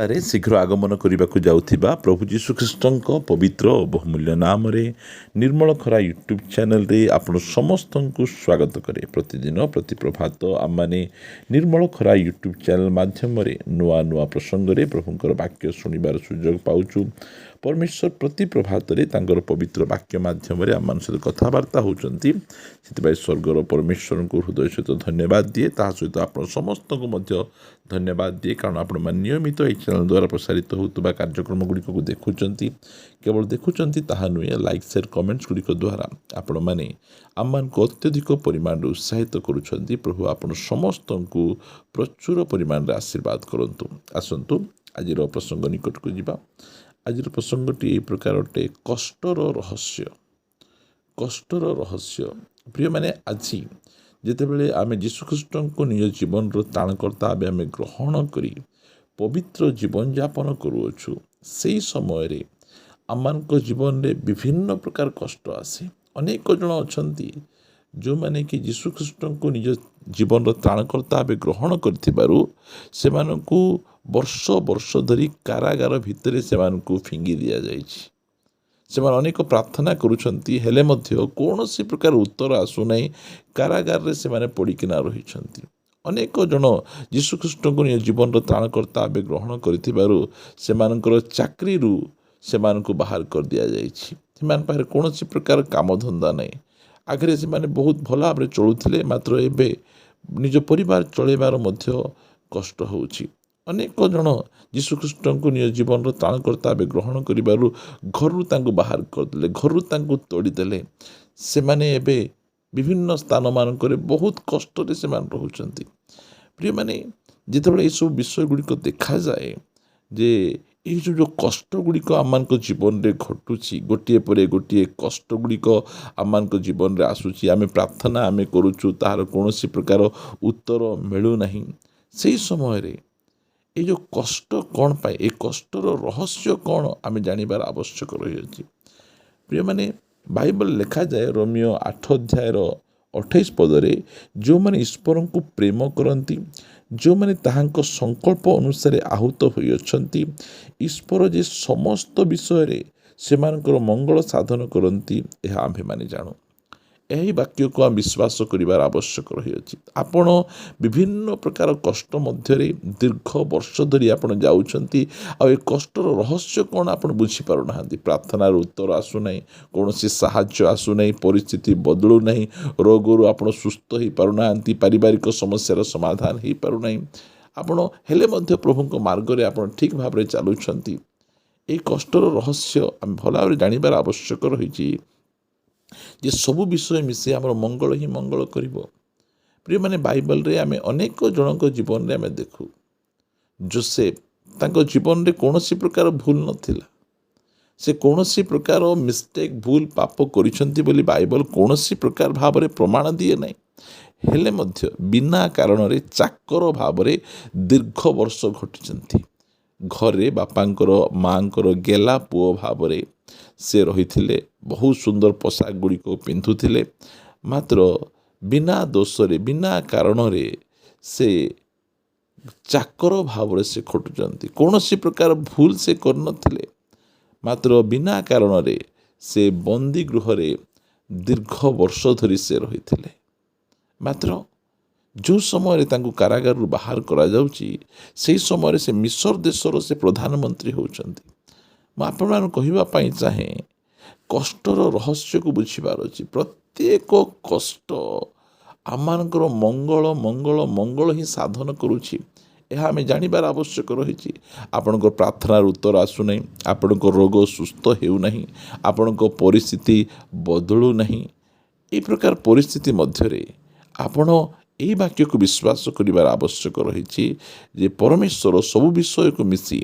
ରେ ଶୀଘ୍ର ଆଗମନ କରିବାକୁ ଯାଉଥିବା ପ୍ରଭୁ ଯୀଶୁଖ୍ରୀଷ୍ଟଙ୍କ ପବିତ୍ର ଓ ବହୁମୂଲ୍ୟ ନାମରେ ନିର୍ମଳ ଖରା ୟୁଟ୍ୟୁବ୍ ଚ୍ୟାନେଲରେ ଆପଣ ସମସ୍ତଙ୍କୁ ସ୍ୱାଗତ କରେ। ପ୍ରତିଦିନ ପ୍ରତି ପ୍ରଭାତ ଆମମାନେ ନିର୍ମଳ ଖରା ୟୁଟ୍ୟୁବ୍ ଚ୍ୟାନେଲ ମାଧ୍ୟମରେ ନୂଆ ନୂଆ ପ୍ରସଙ୍ଗରେ ପ୍ରଭୁଙ୍କର ବାକ୍ୟ ଶୁଣିବାର ସୁଯୋଗ ପାଉଛୁ। ପରମେଶ୍ୱର ପ୍ରତି ପ୍ରଭାତରେ ତାଙ୍କର ପବିତ୍ର ବାକ୍ୟ ମାଧ୍ୟମରେ ଆମମାନଙ୍କ ସହିତ କଥାବାର୍ତ୍ତା ହେଉଛନ୍ତି। ସେଥିପାଇଁ ସ୍ୱର୍ଗର ପରମେଶ୍ୱରଙ୍କୁ ହୃଦୟ ସହିତ ଧନ୍ୟବାଦ ଦିଏ। ତାହା ସହିତ ଆପଣ ସମସ୍ତଙ୍କୁ ମଧ୍ୟ ଧନ୍ୟବାଦ ଦିଏ, କାରଣ ଆପଣମାନେ ନିୟମିତ ଏହି ଚ୍ୟାନେଲ ଦ୍ୱାରା ପ୍ରସାରିତ ହେଉଥିବା କାର୍ଯ୍ୟକ୍ରମ ଗୁଡ଼ିକକୁ ଦେଖୁଛନ୍ତି। କେବଳ ଦେଖୁଛନ୍ତି ତାହା ନୁହେଁ, ଲାଇକ୍ ସେୟାର କମେଣ୍ଟସ୍ ଗୁଡ଼ିକ ଦ୍ୱାରା ଆପଣମାନେ ଆମମାନଙ୍କୁ ଅତ୍ୟଧିକ ପରିମାଣରେ ଉତ୍ସାହିତ କରୁଛନ୍ତି। ପ୍ରଭୁ ଆପଣ ସମସ୍ତଙ୍କୁ ପ୍ରଚୁର ପରିମାଣରେ ଆଶୀର୍ବାଦ କରନ୍ତୁ। ଆସନ୍ତୁ ଆଜିର ପ୍ରସଙ୍ଗ ନିକଟକୁ ଯିବା। ଆଜିର ପ୍ରସଙ୍ଗଟି ଏହି ପ୍ରକାର ଅଟେ, କଷ୍ଟର ରହସ୍ୟ। କଷ୍ଟର ରହସ୍ୟ। ପ୍ରିୟମାନେ, ଆଜି ଯେତେବେଳେ ଆମେ ଯୀଶୁଖ୍ରୀଷ୍ଟଙ୍କୁ ନିଜ ଜୀବନର ତ୍ରାଣକର୍ତ୍ତା ଭାବେ ଆମେ ଗ୍ରହଣ କରି ପବିତ୍ର ଜୀବନଯାପନ କରୁଅଛୁ, ସେହି ସମୟରେ ଆମମାନଙ୍କ ଜୀବନରେ ବିଭିନ୍ନ ପ୍ରକାର କଷ୍ଟ ଆସେ। ଅନେକ ଜଣ ଅଛନ୍ତି ଯେଉଁମାନେ କି ଯୀଶୁଖ୍ରୀଷ୍ଟଙ୍କୁ ନିଜ ଜୀବନର ତ୍ରାଣକର୍ତ୍ତା ଭାବେ ଗ୍ରହଣ କରିଥିବାରୁ ସେମାନଙ୍କୁ ବର୍ଷ ବର୍ଷ ଧରି କାରାଗାର ଭିତରେ ସେମାନଙ୍କୁ ଫିଙ୍ଗି ଦିଆଯାଇଛି। ସେମାନେ ଅନେକ ପ୍ରାର୍ଥନା କରୁଛନ୍ତି, ହେଲେ ମଧ୍ୟ କୌଣସି ପ୍ରକାର ଉତ୍ତର ଆସୁନାହିଁ। କାରାଗାରରେ ସେମାନେ ପଡ଼ିକିନା ରହିଛନ୍ତି। ଅନେକ ଜଣ ଯୀଶୁଖ୍ରୀଷ୍ଟଙ୍କୁ ନିଜ ଜୀବନର ତ୍ରାଣକର୍ତ୍ତା ଭାବେ ଗ୍ରହଣ କରିଥିବାରୁ ସେମାନଙ୍କର ଚାକିରିରୁ ସେମାନଙ୍କୁ ବାହାର କରିଦିଆଯାଇଛି। ସେମାନଙ୍କ ପାଖରେ କୌଣସି ପ୍ରକାର କାମଧନ୍ଦା ନାହିଁ। ଆଗରେ ସେମାନେ ବହୁତ ଭଲ ଭାବରେ ଚଳୁଥିଲେ, ମାତ୍ର ଏବେ ନିଜ ପରିବାର ଚଳାଇବାର ମଧ୍ୟ କଷ୍ଟ ହେଉଛି। ଅନେକ ଜଣ ଯୀଶୁଖ୍ରୀଷ୍ଟଙ୍କୁ ନିଜ ଜୀବନର ତ୍ରାଣକର୍ତ୍ତା ଭାବେ ଗ୍ରହଣ କରିବାରୁ ଘରରୁ ତାଙ୍କୁ ବାହାର କରିଦେଲେ, ଘରରୁ ତାଙ୍କୁ ତୋଡ଼ିଦେଲେ। ସେମାନେ ଏବେ ବିଭିନ୍ନ ସ୍ଥାନମାନଙ୍କରେ ବହୁତ କଷ୍ଟରେ ସେମାନେ ରହୁଛନ୍ତି। ପ୍ରିୟମାନେ, ଯେତେବେଳେ ଏସବୁ ବିଷୟ ଗୁଡ଼ିକ ଦେଖାଯାଏ ଯେ ଏହି ଯେଉଁ କଷ୍ଟ ଗୁଡ଼ିକ ଆମମାନଙ୍କ ଜୀବନରେ ଘଟୁଛି, ଗୋଟିଏ ପରେ ଗୋଟିଏ କଷ୍ଟ ଗୁଡ଼ିକ ଆମମାନଙ୍କ ଜୀବନରେ ଆସୁଛି, ଆମେ ପ୍ରାର୍ଥନା ଆମେ କରୁଛୁ, ତାହାର କୌଣସି ପ୍ରକାର ଉତ୍ତର ମିଳୁନାହିଁ। ସେହି ସମୟରେ এই ଯେଉଁ କଷ୍ଟ କ'ଣ ପାଇଁ, ଏ କଷ୍ଟର ରହସ୍ୟ କ'ଣ ଆମେ ଜାଣିବାର ଆବଶ୍ୟକ ରହିଅଛି। ପ୍ରିୟମାନେ, ବାଇବଲ ଲେଖାଯାଏ ରୋମିଓ 8 ଅଧ୍ୟାୟର 28 ପଦରେ, ଯେଉଁମାନେ ଈଶ୍ୱରଙ୍କୁ ପ୍ରେମ କରନ୍ତି, ଯେଉଁମାନେ ତାହାଙ୍କ ସଂକଳ୍ପ ଅନୁସାରେ ଆହୁତ ହୋଇଅଛନ୍ତି, ଈଶ୍ୱର ଯେ ସମସ୍ତ ବିଷୟରେ ସେମାନଙ୍କର ମଙ୍ଗଳ ସାଧନ କରନ୍ତି, ଏହା ଆମ୍ଭେମାନେ ଜାଣୁ। ଏହି ବାକ୍ୟକୁ ଆମେ ବିଶ୍ୱାସ କରିବାର ଆବଶ୍ୟକ ରହିଅଛି। ଆପଣ ବିଭିନ୍ନ ପ୍ରକାର କଷ୍ଟ ମଧ୍ୟରେ ଦୀର୍ଘ ବର୍ଷ ଧରି ଆପଣ ଯାଉଛନ୍ତି, ଆଉ ଏ କଷ୍ଟର ରହସ୍ୟ କ'ଣ ଆପଣ ବୁଝିପାରୁନାହାନ୍ତି। ପ୍ରାର୍ଥନାର ଉତ୍ତର ଆସୁନାହିଁ, କୌଣସି ସାହାଯ୍ୟ ଆସୁନାହିଁ, ପରିସ୍ଥିତି ବଦଳୁ ନାହିଁ, ରୋଗରୁ ଆପଣ ସୁସ୍ଥ ହୋଇପାରୁନାହାନ୍ତି, ପାରିବାରିକ ସମସ୍ୟାର ସମାଧାନ ହୋଇପାରୁନାହିଁ। ଆପଣ ହେଲେ ମଧ୍ୟ ପ୍ରଭୁଙ୍କ ମାର୍ଗରେ ଆପଣ ଠିକ୍ ଭାବରେ ଚାଲୁଛନ୍ତି। ଏହି କଷ୍ଟର ରହସ୍ୟ ଆମେ ଭଲ ଭାବରେ ଜାଣିବାର ଆବଶ୍ୟକ ରହିଛି ଯେ ସବୁ ବିଷୟ ମିଶି ଆମର ମଙ୍ଗଳ ହିଁ ମଙ୍ଗଳ କରିବ। ପ୍ରିୟମାନେ, ବାଇବଲରେ ଆମେ ଅନେକ ଜଣଙ୍କ ଜୀବନରେ ଆମେ ଦେଖୁ, ଯୋସେଫ, ତାଙ୍କ ଜୀବନରେ କୌଣସି ପ୍ରକାର ଭୁଲ ନଥିଲା। ସେ କୌଣସି ପ୍ରକାର ମିଷ୍ଟେକ୍, ଭୁଲ ପାପ କରିଛନ୍ତି ବୋଲି ବାଇବଲ କୌଣସି ପ୍ରକାର ଭାବରେ ପ୍ରମାଣ ଦିଏ ନାହିଁ। ହେଲେ ମଧ୍ୟ ବିନା କାରଣରେ ଚାକର ଭାବରେ ଦୀର୍ଘ ବର୍ଷ ଘଟିଛନ୍ତି। ଘରେ ବାପାଙ୍କର ମାଆଙ୍କର ଗେଲା ପୁଅ ଭାବରେ ସେ ରହିଥିଲେ। ବହୁତ ସୁନ୍ଦର ପୋଷାକ ଗୁଡ଼ିକ ପିନ୍ଧୁଥିଲେ, ମାତ୍ର ବିନା ଦୋଷରେ, ବିନା କାରଣରେ ସେ ଚାକର ଭାବରେ ସେ ଖଟୁଛନ୍ତି। କୌଣସି ପ୍ରକାର ଭୁଲ ସେ କରିନଥିଲେ, ମାତ୍ର ବିନା କାରଣରେ ସେ ବନ୍ଦୀ ଗୃହରେ ଦୀର୍ଘ ବର୍ଷ ଧରି ସେ ରହିଥିଲେ। ମାତ୍ର ଯେଉଁ ସମୟରେ ତାଙ୍କୁ କାରାଗାରରୁ ବାହାର କରାଯାଉଛି, ସେହି ସମୟରେ ସେ ମିଶର ଦେଶର ସେ ପ୍ରଧାନମନ୍ତ୍ରୀ ହେଉଛନ୍ତି। ମୁଁ ଆପଣମାନଙ୍କୁ କହିବା ପାଇଁ ଚାହେଁ, କଷ୍ଟର ରହସ୍ୟକୁ ବୁଝିବାର ଅଛି। ପ୍ରତ୍ୟେକ କଷ୍ଟ ଆମମାନଙ୍କର ମଙ୍ଗଳ ମଙ୍ଗଳ ମଙ୍ଗଳ ହିଁ ସାଧନ କରୁଛି, ଏହା ଆମେ ଜାଣିବାର ଆବଶ୍ୟକ ରହିଛି। ଆପଣଙ୍କ ପ୍ରାର୍ଥନାର ଉତ୍ତର ଆସୁନାହିଁ, ଆପଣଙ୍କ ରୋଗ ସୁସ୍ଥ ହେଉନାହିଁ, ଆପଣଙ୍କ ପରିସ୍ଥିତି ବଦଳୁ ନାହିଁ। ଏହି ପ୍ରକାର ପରିସ୍ଥିତି ମଧ୍ୟରେ ଆପଣ ଏହି ବାକ୍ୟକୁ ବିଶ୍ୱାସ କରିବାର ଆବଶ୍ୟକ ରହିଛି ଯେ ପରମେଶ୍ୱର ସବୁ ବିଷୟକୁ ମିଶି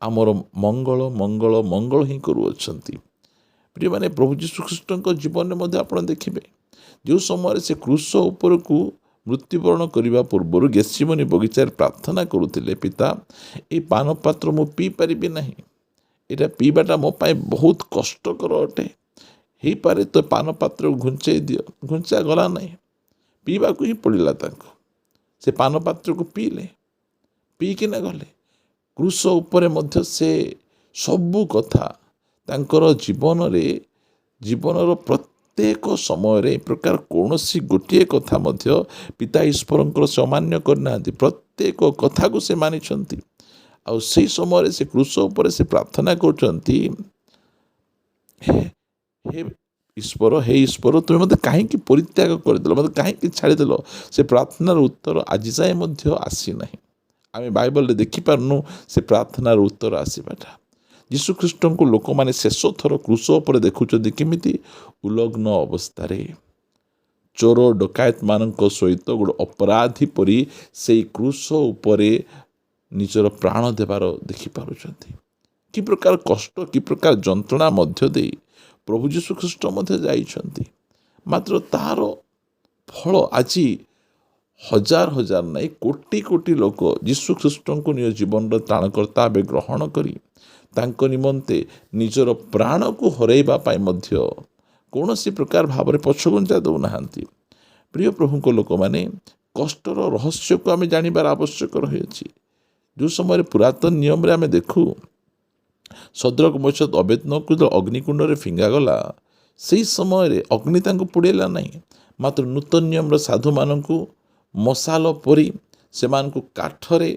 ଆମର ମଙ୍ଗଳ ମଙ୍ଗଳ ମଙ୍ଗଳ ହିଁ କରୁଅଛନ୍ତି। ପ୍ରିୟମାନେ, ପ୍ରଭୁ ଯୀଶୁଖ୍ରୀଷ୍ଟଙ୍କ ଜୀବନରେ ମଧ୍ୟ ଆପଣ ଦେଖିବେ, ଯେଉଁ ସମୟରେ ସେ କ୍ରୁଶ ଉପରକୁ ମୃତ୍ୟୁବରଣ କରିବା ପୂର୍ବରୁ ଗେତ୍ସେମନୀ ବଗିଚାରେ ପ୍ରାର୍ଥନା କରୁଥିଲେ, ପିତା, ଏହି ପାନ ପାତ୍ର ମୁଁ ପିଇପାରିବି ନାହିଁ, ଏଇଟା ପିଇବାଟା ମୋ ପାଇଁ ବହୁତ କଷ୍ଟକର ଅଟେ। ହେଇପାରେ ତ ପାନ ପାତ୍ରକୁ ଘୁଞ୍ଚାଇ ଦିଅ। ଘୁଞ୍ଚା ଗଲା ନାହିଁ, ପିଇବାକୁ ହିଁ ପଡ଼ିଲା ତାଙ୍କୁ। ସେ ପାନ ପାତ୍ରକୁ ପିଇଲେ, ପିଇକିନା ଗଲେ। କ୍ରୁଶ ଉପରେ ମଧ୍ୟ ସେ ସବୁ କଥା ତାଙ୍କର ଜୀବନର ପ୍ରତ୍ୟେକ ସମୟରେ ଏ ପ୍ରକାର କୌଣସି ଗୋଟିଏ କଥା ମଧ୍ୟ ପିତା ଈଶ୍ୱରଙ୍କର ସେ ଅମାନ୍ୟ କରିନାହାନ୍ତି। ପ୍ରତ୍ୟେକ କଥାକୁ ସେ ମାନିଛନ୍ତି। ଆଉ ସେଇ ସମୟରେ ସେ କ୍ରୁଶ ଉପରେ ସେ ପ୍ରାର୍ଥନା କରୁଛନ୍ତି, ହେ ଈଶ୍ୱର ତୁମେ ମୋତେ କାହିଁକି ପରିତ୍ୟାଗ କରିଦେଲ, ମୋତେ କାହିଁକି ଛାଡ଼ିଦେଲ? ସେ ପ୍ରାର୍ଥନାର ଉତ୍ତର ଆଜି ଯାଏ ମଧ୍ୟ ଆସିନାହିଁ। ଆମେ ବାଇବଲରେ ଦେଖିପାରୁନୁ ସେ ପ୍ରାର୍ଥନାର ଉତ୍ତର ଆସିବାଟା। ଯୀଶୁଖ୍ରୀଷ୍ଟଙ୍କୁ ଲୋକମାନେ ଶେଷ ଥର କ୍ରୁଶ ଉପରେ ଦେଖୁଛନ୍ତି କେମିତି? ଉଲଗ୍ନ ଅବସ୍ଥାରେ ଚୋର ଡକାୟତମାନଙ୍କ ସହିତ ଗୋଟେ ଅପରାଧୀ ପରି ସେଇ କ୍ରୁଶ ଉପରେ ନିଜର ପ୍ରାଣ ଦେବାର ଦେଖିପାରୁଛନ୍ତି। କି ପ୍ରକାର କଷ୍ଟ, କି ପ୍ରକାର ଯନ୍ତ୍ରଣା ମଧ୍ୟ ଦେଇ ପ୍ରଭୁ ଯୀଶୁଖ୍ରୀଷ୍ଟ ମଧ୍ୟ ଯାଇଛନ୍ତି। ମାତ୍ର ତାହାର ଫଳ ଆଜି ହଜାର ହଜାର ନାହିଁ, କୋଟି କୋଟି ଲୋକ ଯୀଶୁଖ୍ରୀଷ୍ଟଙ୍କୁ ନିଜ ଜୀବନର ତ୍ରାଣକର୍ତ୍ତା ଭାବେ ଗ୍ରହଣ କରି ତାଙ୍କ ନିମନ୍ତେ ନିଜର ପ୍ରାଣକୁ ହରାଇବା ପାଇଁ ମଧ୍ୟ କୌଣସି ପ୍ରକାର ଭାବରେ ପଛଘୁଞ୍ଚା ଦେଉନାହାନ୍ତି। ପ୍ରିୟ ପ୍ରଭୁଙ୍କ ଲୋକମାନେ, କଷ୍ଟର ରହସ୍ୟକୁ ଆମେ ଜାଣିବାର ଆବଶ୍ୟକ ରହିଅଛି। ଯେଉଁ ସମୟରେ ପୁରାତନ ନିୟମରେ ଆମେ ଦେଖୁ ସଦ୍ରକ ମେଷକ ଅବେଦନେଗୋକୁ ଯେତେବେଳେ ଅଗ୍ନିକୁଣ୍ଡରେ ଫିଙ୍ଗାଗଲା, ସେହି ସମୟରେ ଅଗ୍ନି ତାଙ୍କୁ ପୋଡ଼ିଲା ନାହିଁ। ମାତ୍ର ନୂତନ ନିୟମର ସାଧୁମାନଙ୍କୁ ମଶାଲ ପରି ସେମାନଙ୍କୁ କାଠରେ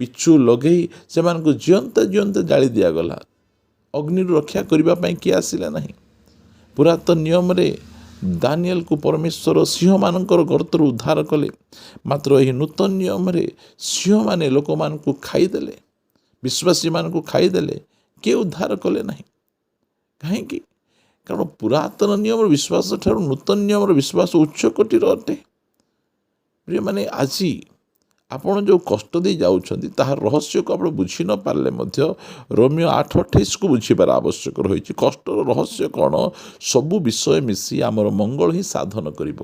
ପିଚୁ ଲଗେଇ ସେମାନଙ୍କୁ ଜିଅନ୍ତା ଜିଅନ୍ତା ଜାଳି ଦିଆଗଲା। ଅଗ୍ନିରୁ ରକ୍ଷା କରିବା ପାଇଁ କିଏ ଆସିଲା ନାହିଁ। ପୁରାତନ ନିୟମରେ ଦାନିଏଲକୁ ପରମେଶ୍ୱର ସିଂହମାନଙ୍କର ଗର୍ତ୍ତରୁ ଉଦ୍ଧାର କଲେ। ମାତ୍ର ଏହି ନୂତନ ନିୟମରେ ସିଂହମାନେ ଲୋକମାନଙ୍କୁ ଖାଇଦେଲେ, ବିଶ୍ୱାସୀମାନଙ୍କୁ ଖାଇଦେଲେ, କିଏ ଉଦ୍ଧାର କଲେ ନାହିଁ। କାହିଁକି? କାରଣ ପୁରାତନ ନିୟମର ବିଶ୍ୱାସ ଠାରୁ ନୂତନ ନିୟମର ବିଶ୍ୱାସ ଉଚ୍ଚ କୋଟିର ଅଟେ। ପ୍ରିୟମାନେ, ଆଜି ଆପଣ ଯେଉଁ କଷ୍ଟ ଦେଇ ଯାଉଛନ୍ତି ତାହାର ରହସ୍ୟକୁ ଆପଣ ବୁଝି ନ ପାରିଲେ ମଧ୍ୟ ରୋମିଓ 8:28କୁ ବୁଝିବାର ଆବଶ୍ୟକ ରହିଛି। କଷ୍ଟର ରହସ୍ୟ କ'ଣ? ସବୁ ବିଷୟ ମିଶି ଆମର ମଙ୍ଗଳ ହିଁ ସାଧନ କରିବ।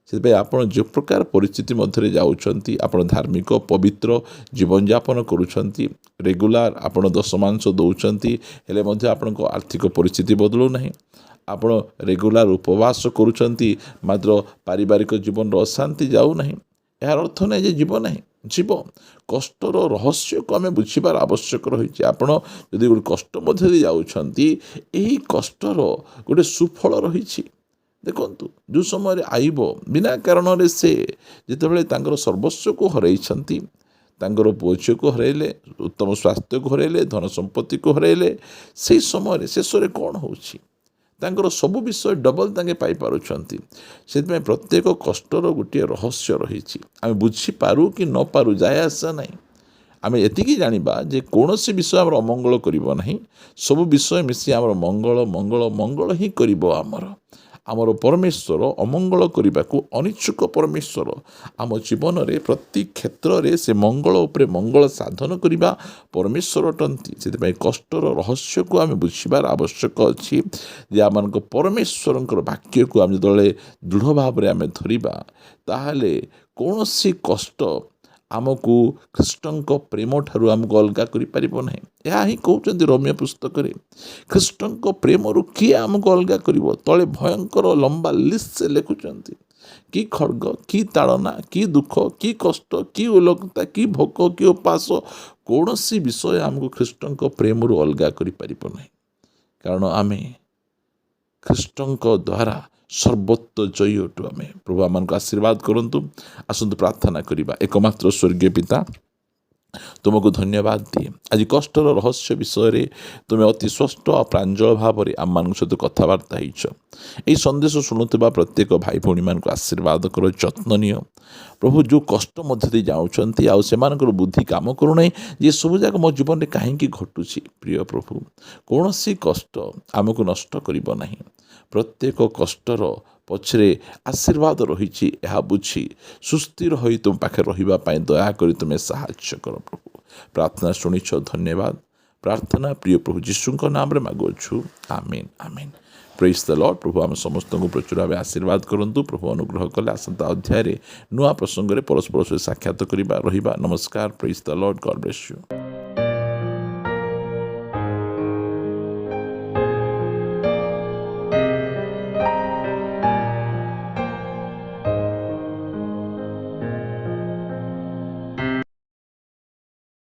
ସେଥିପାଇଁ ଆପଣ ଯେଉଁ ପ୍ରକାର ପରିସ୍ଥିତି ମଧ୍ୟରେ ଯାଉଛନ୍ତି, ଆପଣ ଧାର୍ମିକ ପବିତ୍ର ଜୀବନଯାପନ କରୁଛନ୍ତି, ରେଗୁଲାର ଆପଣ ଦଶମାଂଶ ଦେଉଛନ୍ତି, ହେଲେ ମଧ୍ୟ ଆପଣଙ୍କ ଆର୍ଥିକ ପରିସ୍ଥିତି ବଦଳୁନାହିଁ। ଆପଣ ରେଗୁଲାର ଉପବାସ କରୁଛନ୍ତି, ମାତ୍ର ପାରିବାରିକ ଜୀବନର ଅଶାନ୍ତି ଯାଉନାହିଁ। ଏହାର ଅର୍ଥ ନାହିଁ ଯେ ଯିବ ନାହିଁ, ଯିବ। କଷ୍ଟର ରହସ୍ୟକୁ ଆମେ ବୁଝିବାର ଆବଶ୍ୟକ ରହିଛି। ଆପଣ ଯଦି ଗୋଟେ କଷ୍ଟ ମଧ୍ୟ ଦେଇ ଯାଉଛନ୍ତି, ଏହି କଷ୍ଟର ଗୋଟେ ସୁଫଳ ରହିଛି। ଦେଖନ୍ତୁ, ଯେଉଁ ସମୟରେ ଆଇବ ବିନା କାରଣରେ ସେ ଯେତେବେଳେ ତାଙ୍କର ସର୍ବସ୍ୱକୁ ହରାଇଛନ୍ତି, ତାଙ୍କର ପୁଅ ଝିଅକୁ ହରାଇଲେ, ଉତ୍ତମ ସ୍ୱାସ୍ଥ୍ୟକୁ ହରାଇଲେ, ଧନ ସମ୍ପତ୍ତିକୁ ହରାଇଲେ, ସେହି ସମୟରେ ଶେଷରେ କ'ଣ ହେଉଛି? ତାଙ୍କର ସବୁ ବିଷୟ ଡବଲ ତାଙ୍କେ ପାଇପାରୁଛନ୍ତି। ସେଥିପାଇଁ ପ୍ରତ୍ୟେକ କଷ୍ଟର ଗୋଟିଏ ରହସ୍ୟ ରହିଛି। ଆମେ ବୁଝିପାରୁ କି ନ ପାରୁ ଯାଏ ଆଶା ନାହିଁ। ଆମେ ଏତିକି ଜାଣିବା ଯେ କୌଣସି ବିଷୟ ଆମର ଅମଙ୍ଗଳ କରିବ ନାହିଁ। ସବୁ ବିଷୟ ମିଶି ଆମର ମଙ୍ଗଳ ମଙ୍ଗଳ ମଙ୍ଗଳ ହିଁ କରିବ। ଆମର ପରମେଶ୍ୱର ଅମଙ୍ଗଳ କରିବାକୁ ଅନିଚ୍ଛୁକ ପରମେଶ୍ୱର। ଆମ ଜୀବନରେ ପ୍ରତି କ୍ଷେତ୍ରରେ ସେ ମଙ୍ଗଳ ଉପରେ ମଙ୍ଗଳ ସାଧନ କରିବା ପରମେଶ୍ୱର ଅଟନ୍ତି। ସେଥିପାଇଁ କଷ୍ଟର ରହସ୍ୟକୁ ଆମେ ବୁଝିବାର ଆବଶ୍ୟକ ଅଛି ଯେ ଆମମାନଙ୍କ ପରମେଶ୍ୱରଙ୍କର ବାକ୍ୟକୁ ଆମେ ଯେତେବେଳେ ଦୃଢ଼ ଭାବରେ ଆମେ ଧରିବା, ତାହେଲେ କୌଣସି କଷ୍ଟ ଆମକୁ ଖ୍ରୀଷ୍ଟଙ୍କ ପ୍ରେମ ଠାରୁ ଆମକୁ ଅଲଗା କରିପାରିବ ନାହିଁ। ଏହା ହିଁ କହୁଛନ୍ତି ରୋମିଓ ପୁସ୍ତକରେ। ଖ୍ରୀଷ୍ଟଙ୍କ ପ୍ରେମରୁ କିଏ ଆମକୁ ଅଲଗା କରିବ? ତଳେ ଭୟଙ୍କର ଲମ୍ବା ଲିଷ୍ଟ ସେ ଲେଖୁଛନ୍ତି। କି ଖଡ଼୍ଗ, କି ତାଡ଼ନା, କି ଦୁଃଖ, କି କଷ୍ଟ, କି ଉଲଗ୍ନତା, କି ଭୋକ, କି ଉପାସ, କୌଣସି ବିଷୟ ଆମକୁ ଖ୍ରୀଷ୍ଟଙ୍କ ପ୍ରେମରୁ ଅଲଗା କରିପାରିବ ନାହିଁ। କାରଣ ଆମେ ଖ୍ରୀଷ୍ଟଙ୍କ ଦ୍ୱାରା ସର୍ବତ୍ର ଜୟୀ ଅଟୁ। ଆମେ ପ୍ରଭୁ ଆମମାନଙ୍କୁ ଆଶୀର୍ବାଦ କରନ୍ତୁ। ଆସନ୍ତୁ ପ୍ରାର୍ଥନା କରିବା। ଏକମାତ୍ର ସ୍ୱର୍ଗୀୟ ପିତା, ତୁମକୁ ଧନ୍ୟବାଦ ଦିଏ। ଆଜି କଷ୍ଟର ରହସ୍ୟ ବିଷୟରେ ତୁମେ ଅତି ସ୍ପଷ୍ଟ ଆଉ ପ୍ରାଞ୍ଜଳ ଭାବରେ ଆମମାନଙ୍କ ସହିତ କଥାବାର୍ତ୍ତା ହେଇଛ। ଏହି ସନ୍ଦେଶ ଶୁଣୁଥିବା ପ୍ରତ୍ୟେକ ଭାଇ ଭଉଣୀମାନଙ୍କୁ ଆଶୀର୍ବାଦ କର, ଯତ୍ନ ନିଅ। ପ୍ରଭୁ, ଯେଉଁ କଷ୍ଟ ମଧ୍ୟ ଦେଇ ଯାଉଛନ୍ତି ଆଉ ସେମାନଙ୍କର ବୁଦ୍ଧି କାମ କରୁନାହିଁ ଯେ ସବୁ ଯାକ ମୋ ଜୀବନରେ କାହିଁକି ଘଟୁଛି। ପ୍ରିୟ ପ୍ରଭୁ, କୌଣସି କଷ୍ଟ ଆମକୁ ନଷ୍ଟ କରିବ ନାହିଁ। ପ୍ରତ୍ୟେକ କଷ୍ଟର ପଛରେ ଆଶୀର୍ବାଦ ରହିଛି, ଏହା ବୁଝି ସୁସ୍ଥିର ହୋଇ ତୁମ ପାଖରେ ରହିବା ପାଇଁ ଦୟାକରି ତୁମେ ସାହାଯ୍ୟ କର। ପ୍ରଭୁ, ପ୍ରାର୍ଥନା ଶୁଣିଛ, ଧନ୍ୟବାଦ। ପ୍ରାର୍ଥନା ପ୍ରିୟ ପ୍ରଭୁ ଯୀଶୁଙ୍କ ନାମରେ ମାଗୁଅଛୁ, ଆମିନ୍ ଆମିନ୍। ପ୍ରେଜ୍ ଦ ଲର୍ଡ। ପ୍ରଭୁ ଆମ ସମସ୍ତଙ୍କୁ ପ୍ରଚୁର ଭାବେ ଆଶୀର୍ବାଦ କରନ୍ତୁ। ପ୍ରଭୁ ଅନୁଗ୍ରହ କଲେ ଆସନ୍ତା ଅଧ୍ୟାୟରେ ନୂଆ ପ୍ରସଙ୍ଗରେ ପରସ୍ପର ସହିତ ସାକ୍ଷାତ କରିବା ରହିବା। ନମସ୍କାର। Praise the lord. God bless you.